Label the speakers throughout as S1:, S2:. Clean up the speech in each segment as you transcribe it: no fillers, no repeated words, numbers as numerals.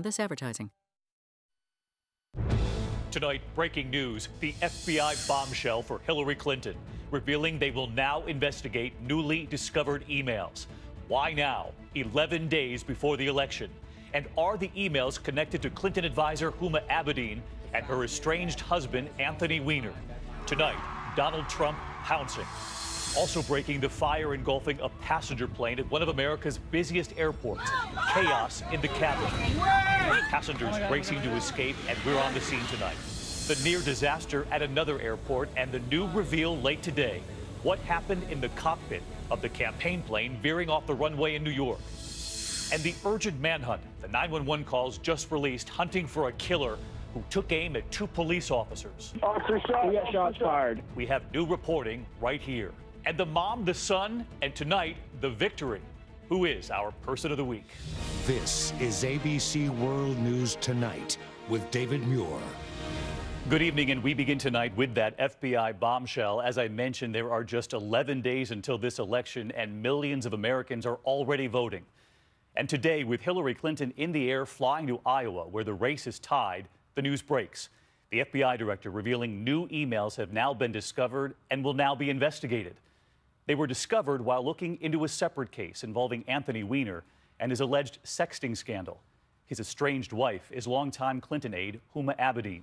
S1: this advertising.
S2: Tonight, breaking news, the FBI bombshell for Hillary Clinton, revealing they will now investigate newly discovered emails. Why now, 11 days before the election? And are the emails connected to Clinton advisor Huma Abedin and her estranged husband, Anthony Weiner? Tonight, Donald Trump pouncing. Also breaking, the fire engulfing a passenger plane at one of America's busiest airports. Chaos in the cabin. Passengers racing to escape, and we're on the scene tonight. The near disaster at another airport and the new reveal late today. What happened in the cockpit of the campaign plane veering off the runway in New York? And the urgent manhunt, the 911 calls just released, hunting for a killer who took aim at 2 police officers.
S3: Officer shot. We got shots fired.
S2: We have new reporting right here. And the mom, the son, and tonight, the victory. Who is our person of the week?
S4: This is ABC World News Tonight with David Muir.
S2: Good evening, and we begin tonight with that FBI bombshell. As I mentioned, there are just 11 days until this election, and millions of Americans are already voting. And today, with Hillary Clinton in the air flying to Iowa, where the race is tied, the news breaks. The FBI director revealing new emails have now been discovered and will now be investigated. They were discovered while looking into a separate case involving Anthony Weiner and his alleged sexting scandal. His estranged wife is longtime Clinton aide Huma Abedin.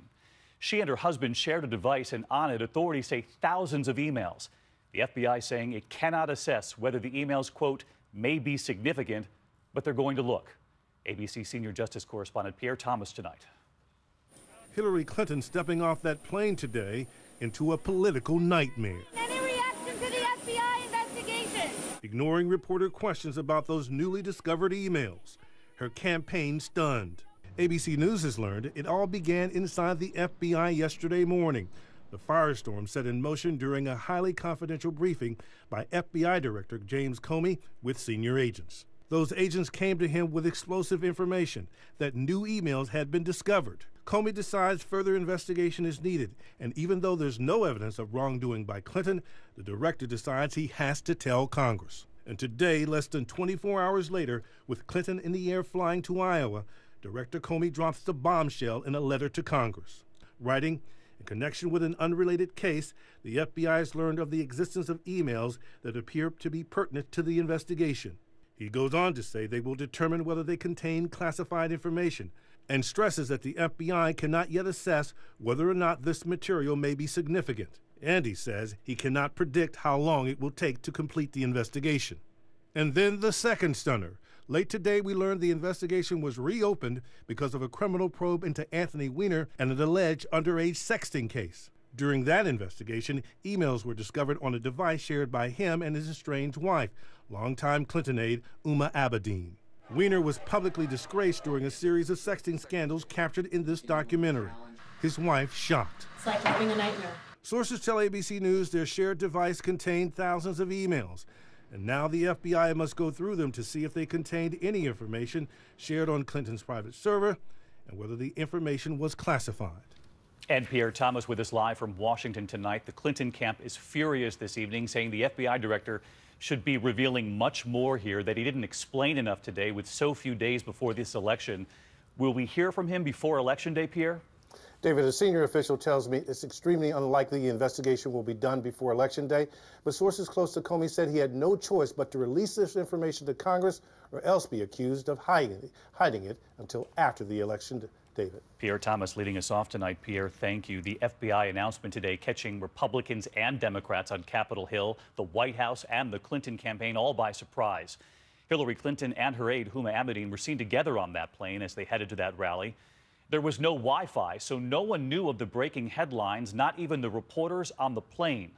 S2: She and her husband shared a device, and on it, authorities say thousands of emails. The FBI saying it cannot assess whether the emails, quote, may be significant, but they're going to look. ABC senior justice correspondent Pierre Thomas tonight.
S5: Hillary Clinton stepping off that plane today into a political nightmare. Ignoring reporter questions about those newly discovered emails. Her campaign stunned. ABC News has learned it all began inside the FBI yesterday morning. The firestorm set in motion during a highly confidential briefing by FBI Director James Comey with senior agents. Those agents came to him with explosive information that new emails had been discovered. Comey decides further investigation is needed, and even though there's no evidence of wrongdoing by Clinton, the director decides he has to tell Congress. And today, less than 24 hours later, with Clinton in the air flying to Iowa, Director Comey drops the bombshell in a letter to Congress. Writing, in connection with an unrelated case, the FBI has learned of the existence of emails that appear to be pertinent to the investigation. He goes on to say they will determine whether they contain classified information, and stresses that the FBI cannot yet assess whether or not this material may be significant. And he says he cannot predict how long it will take to complete the investigation. And then the second stunner. Late today, we learned the investigation was reopened because of a criminal probe into Anthony Weiner and an alleged underage sexting case. During that investigation, emails were discovered on a device shared by him and his estranged wife, longtime Clinton aide Huma Abedin. Weiner was publicly disgraced during a series of sexting scandals captured in this documentary. His wife shocked.
S6: It's like having a nightmare.
S5: Sources tell ABC News their shared device contained thousands of emails, and now the FBI must go through them to see if they contained any information shared on Clinton's private server and whether the information was classified.
S2: And Pierre Thomas with us live from Washington tonight. The Clinton camp is furious this evening, saying the FBI director should be revealing much more here, that he didn't explain enough today with so few days before this election. Will we hear from him before Election Day, Pierre?
S7: David, a senior official tells me it's extremely unlikely the investigation will be done before Election Day, but sources close to Comey said he had no choice but to release this information to Congress or else be accused of hiding it until after the election. David.
S2: Pierre Thomas leading us off tonight. Pierre, thank you. The FBI announcement today catching Republicans and Democrats on Capitol Hill, the White House and the Clinton campaign all by surprise. Hillary Clinton and her aide Huma Abedin were seen together on that plane as they headed to that rally. There was no Wi-Fi, so no one knew of the breaking headlines, not even the reporters on the plane.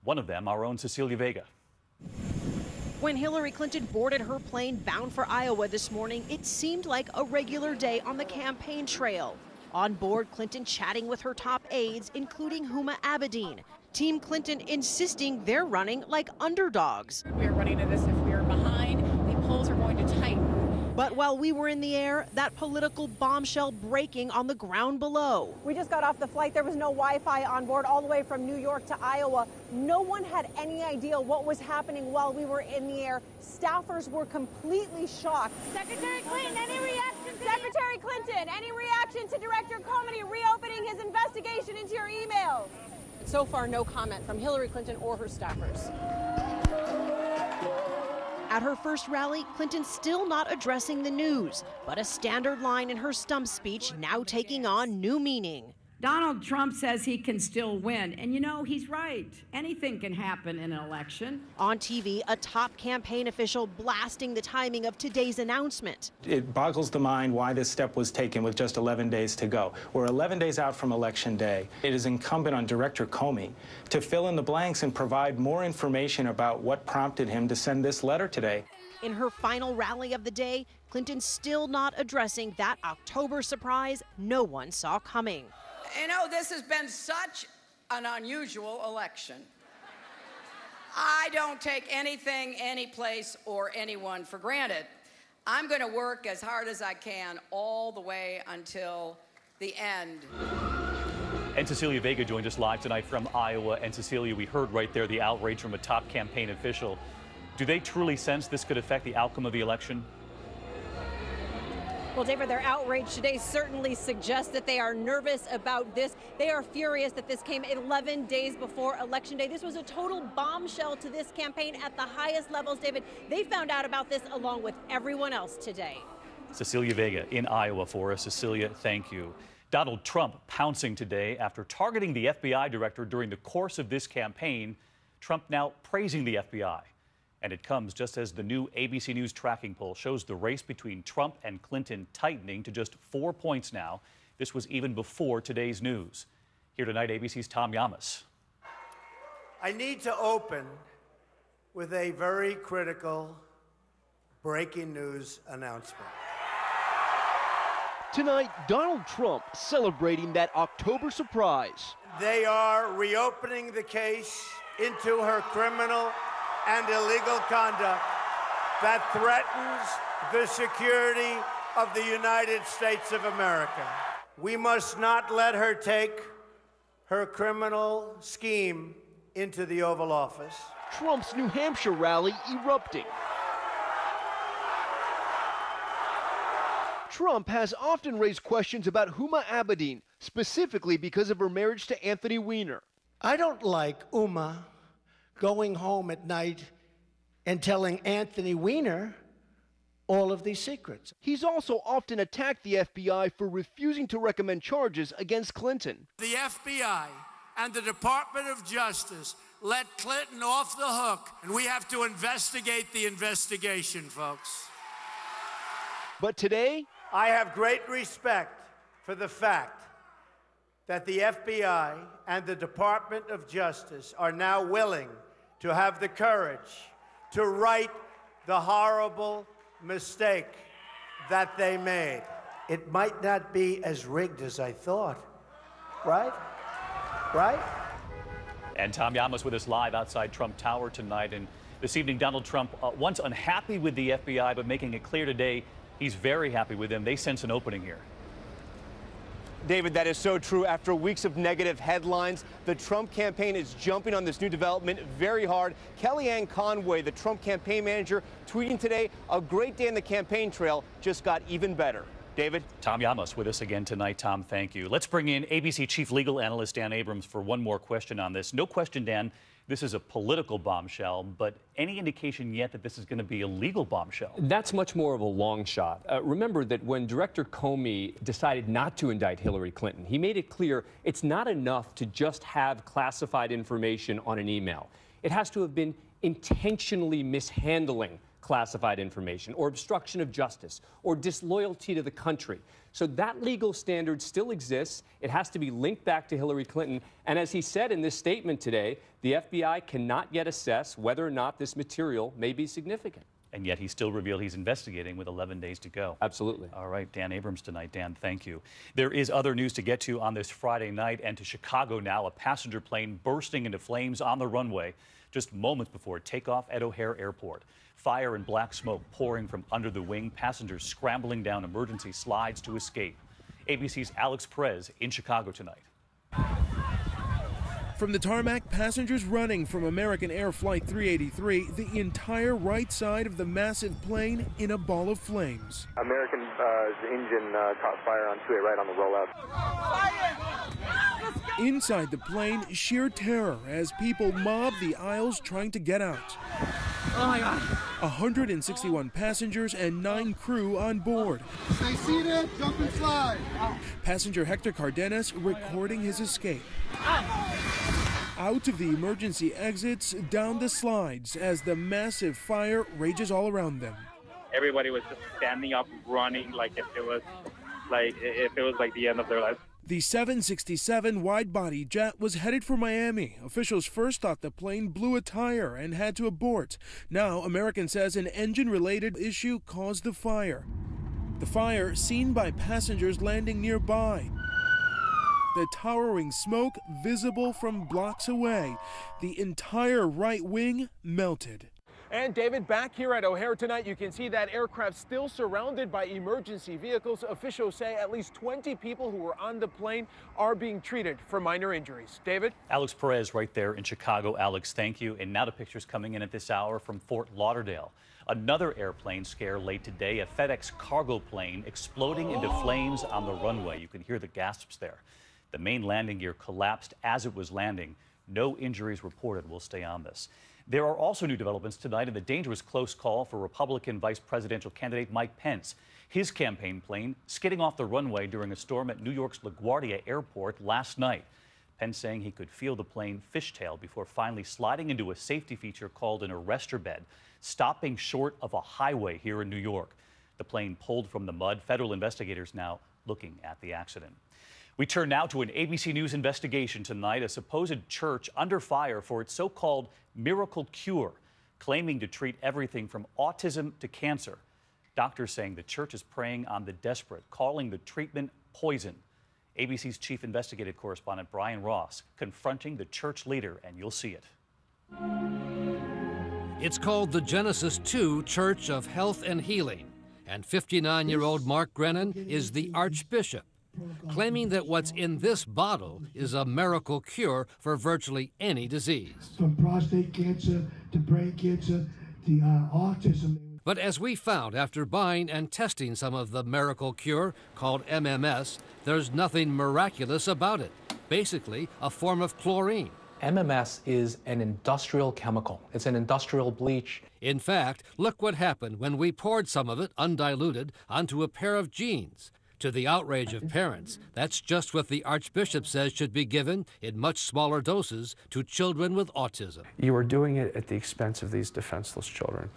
S2: One of them, our own Cecilia Vega.
S8: When Hillary Clinton boarded her plane bound for Iowa this morning, it seemed like a regular day on the campaign trail. On board, Clinton chatting with her top aides, including Huma Abedin. Team Clinton insisting they're running like underdogs.
S6: We are running to this if we are behind. The polls are going to tighten.
S8: But while we were in the air, that political bombshell breaking on the ground below.
S9: We just got off the flight. There was no Wi-Fi on board all the way from New York to Iowa. No one had any idea what was happening while we were in the air. Staffers were completely shocked.
S10: Secretary Clinton, any reaction
S9: Secretary Clinton, any reaction to Director Comey reopening his investigation into your emails? So far, no comment from Hillary Clinton or her staffers.
S8: At her first rally, Clinton still not addressing the news, but a standard line in her stump speech now taking on new meaning.
S1: Donald Trump says he can still win, and you know, he's right. Anything can happen in an election.
S8: On TV, a top campaign official blasting the timing of today's announcement.
S10: It boggles the mind why this step was taken with just 11 days to go. We're 11 days out from Election Day. It is incumbent on Director Comey to fill in the blanks and provide more information about what prompted him to send this letter today.
S8: In her final rally of the day, Clinton still not addressing that October surprise no one saw coming.
S1: You know, this has been such an unusual election. I don't take anything, any place, or anyone for granted. I'm going to work as hard as I can all the way until the end.
S2: And Cecilia Vega joined us live tonight from Iowa. And Cecilia, we heard right there the outrage from a top campaign official. Do they truly sense this could affect the outcome of the election?
S9: Well, David, their outrage today certainly suggests that they are nervous about this. They are furious that this came 11 days before Election Day. This was a total bombshell to this campaign at the highest levels, David. They found out about this along with everyone else today.
S2: Cecilia Vega in Iowa for us. Cecilia, thank you. Donald Trump pouncing today after targeting the FBI director during the course of this campaign. Trump now praising the FBI. And it comes just as the new ABC News tracking poll shows the race between Trump and Clinton tightening to just 4 points now. This was even before today's news. Here tonight, ABC's Tom Yamas.
S11: I need to open with a very critical breaking news announcement.
S12: Tonight, Donald Trump celebrating that October surprise.
S11: They are reopening the case into her criminal and illegal conduct that threatens the security of the United States of America. We must not let her take her criminal scheme into the Oval Office.
S12: Trump's New Hampshire rally erupting. Trump has often raised questions about Huma Abedin, specifically because of her marriage to Anthony Weiner.
S11: I don't like Huma going home at night and telling Anthony Weiner all of these secrets.
S12: He's also often attacked the FBI for refusing to recommend charges against Clinton.
S11: The FBI and the Department of Justice let Clinton off the hook, and we have to investigate the investigation, folks.
S12: But today,
S11: I have great respect for the fact that the FBI and the Department of Justice are now willing to have the courage to right the horrible mistake that they made. It might not be as rigged as I thought, right? Right?
S2: And Tom Yamas with us live outside Trump Tower tonight. And this evening, Donald Trump, once unhappy with the FBI, but making it clear today he's very happy with them. They sense an opening here.
S13: David, that is so true. After weeks of negative headlines, the Trump campaign is jumping on this new development very hard. Kellyanne Conway, the Trump campaign manager, tweeting today, a great day in the campaign trail just got even better. David?
S2: Tom Yamas with us again tonight. Tom, thank you. Let's bring in ABC Chief Legal Analyst Dan Abrams for one more question on this. No question, Dan, this is a political bombshell, but any indication yet that this is going to be a legal bombshell?
S14: That's much more of a long shot. Remember that when Director Comey decided not to indict Hillary Clinton, he made it clear it's not enough to just have classified information on an email. It has to have been intentionally mishandling classified information, or obstruction of justice, or disloyalty to the country. So that legal standard still exists. It has to be linked back to Hillary Clinton. And as he said in this statement today, the FBI cannot yet assess whether or not this material may be significant.
S2: And yet he still revealed he's investigating with 11 days to go.
S14: Absolutely.
S2: All right, Dan Abrams tonight. Dan, thank you. There is other news to get to on this Friday night, and to Chicago now, a passenger plane bursting into flames on the runway just moments before takeoff at O'Hare Airport. Fire and black smoke pouring from under the wing, passengers scrambling down emergency slides to escape. ABC's Alex Perez in Chicago tonight.
S15: From the tarmac, passengers running from American Air Flight 383, the entire right side of the massive plane in a ball of flames.
S16: American engine caught fire on 28 right on the rollout.
S15: Inside the plane, sheer terror as people mob the aisles trying to get out.
S17: Oh my God.
S15: 161 passengers and 9 crew on board.
S17: Stay seated, jump and slide.
S15: Passenger Hector Cardenas recording his escape. Out of the emergency exits, down the slides as the massive fire rages all around them.
S18: Everybody was just standing up, running like if it was like the end of their life.
S15: The 767 wide-body jet was headed for Miami. Officials first thought the plane blew a tire and had to abort. Now, American says an engine-related issue caused the fire. The fire seen by passengers landing nearby. The towering smoke visible from blocks away. The entire right wing melted.
S12: And David, back here at O'Hare tonight, you can see that aircraft still surrounded by emergency vehicles. Officials say at least 20 people who were on the plane are being treated for minor injuries. David?
S2: Alex Perez right there in Chicago. Alex, thank you. And now the pictures coming in at this hour from Fort Lauderdale. Another airplane scare late today, a FedEx cargo plane exploding into flames on the runway. You can hear the gasps there. The main landing gear collapsed as it was landing. No injuries reported. We'll stay on this. There are also new developments tonight in the dangerous close call for Republican vice presidential candidate Mike Pence. His campaign plane skidding off the runway during a storm at New York's LaGuardia Airport last night. Pence saying he could feel the plane fishtail before finally sliding into a safety feature called an arrestor bed, stopping short of a highway here in New York. The plane pulled from the mud. Federal investigators now looking at the accident. We turn now to an ABC News investigation tonight. A supposed church under fire for its so-called miracle cure, claiming to treat everything from autism to cancer. Doctors saying the church is preying on the desperate, calling the treatment poison. ABC's chief investigative correspondent Brian Ross confronting the church leader, and you'll see it.
S19: It's called the Genesis 2 Church of Health and Healing, and 59-year-old Mark Grennan is the archbishop, claiming that what's in this bottle is a miracle cure for virtually any disease.
S20: From prostate cancer to brain cancer to autism.
S19: But as we found after buying and testing some of the miracle cure, called MMS, there's nothing miraculous about it. Basically, a form of chlorine.
S21: MMS is an industrial chemical. It's an industrial bleach.
S19: In fact, look what happened when we poured some of it, undiluted, onto a pair of jeans. To the outrage of parents, that's just what the Archbishop says should be given in much smaller doses to children with autism.
S22: You are doing it at the expense of these defenseless children.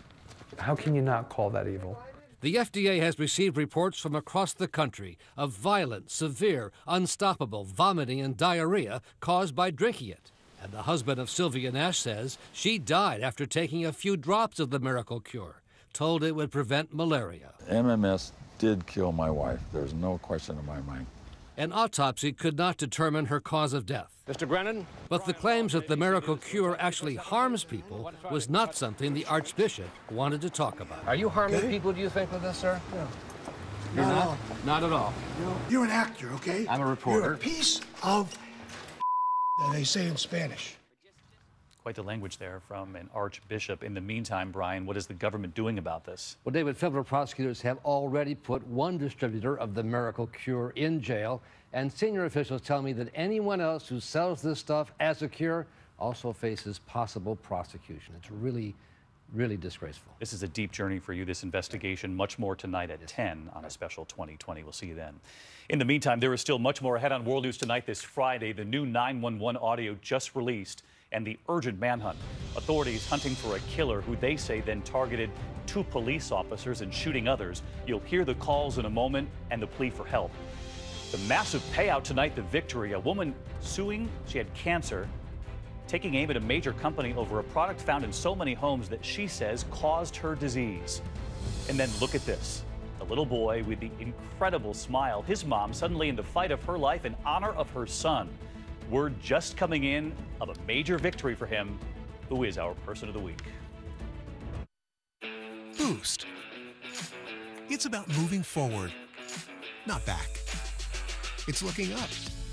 S22: How can you not call that evil?
S19: The FDA has received reports from across the country of violent, severe, unstoppable vomiting and diarrhea caused by drinking it. And the husband of Sylvia Nash says she died after taking a few drops of the miracle cure, told it would prevent malaria.
S23: MMS did kill my wife. There's no question in my mind.
S19: An autopsy could not determine her cause of death.
S12: Mr. Grennan?
S19: But the claims that the miracle cure actually harms people was not something the Archbishop wanted to talk about.
S24: Are you harming people, do you think, with this, sir?
S20: No.
S24: You're not? Not at all.
S20: No. You're an actor, okay?
S24: I'm a reporter.
S20: You're a piece of that they say in Spanish.
S2: Quite the language there from an archbishop. In the meantime, Brian, what is the government doing about this?
S24: Well, David, federal prosecutors have already put one distributor of the miracle cure in jail, and senior officials tell me that anyone else who sells this stuff as a cure also faces possible prosecution. It's really, really disgraceful.
S2: This is a deep journey for you, this investigation. Much more tonight at 10 on a special 2020. We'll see you then. In the meantime, there is still much more ahead on World News Tonight this Friday. The new 911 audio just released, and the urgent manhunt. Authorities hunting for a killer who they say then targeted 2 police officers and shooting others. You'll hear the calls in a moment and the plea for help. The massive payout tonight, the victory. A woman suing, she had cancer, taking aim at a major company over a product found in so many homes that she says caused her disease. And then look at this. The little boy with the incredible smile, his mom suddenly in the fight of her life in honor of her son. Word just coming in of a major victory for him. Who is our person of the week?
S25: Boost. It's about moving forward, not back. It's looking up,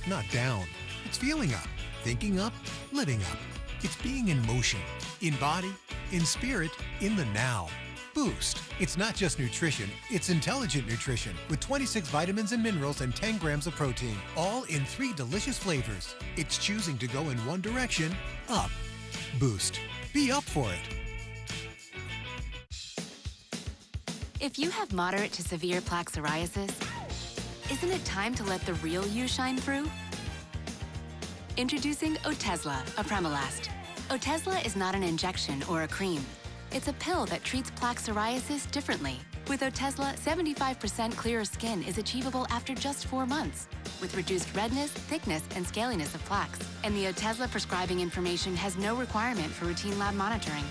S25: not down. It's feeling up, thinking up, living up. It's being in motion, in body, in spirit, in the now. Boost. It's not just nutrition, it's intelligent nutrition with 26 vitamins and minerals and 10 grams of protein, all in 3 delicious flavors. It's choosing to go in one direction, up. Boost. Be up for it.
S3: If you have moderate to severe plaque psoriasis, isn't it time to let the real you shine through? Introducing Wjla, Apremilast. Wjla is not an injection or a cream. It's a pill that treats plaque psoriasis differently. With Wjla, 75% clearer skin is achievable after just 4 months, with reduced redness, thickness, and scaliness of plaques. And the Wjla prescribing information has no requirement for routine lab monitoring.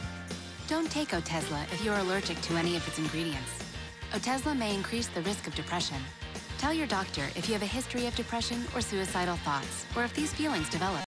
S3: Don't take Wjla if you're allergic to any of its ingredients. Wjla may increase the risk of depression. Tell your doctor if you have a history of depression or suicidal thoughts, or if these feelings develop.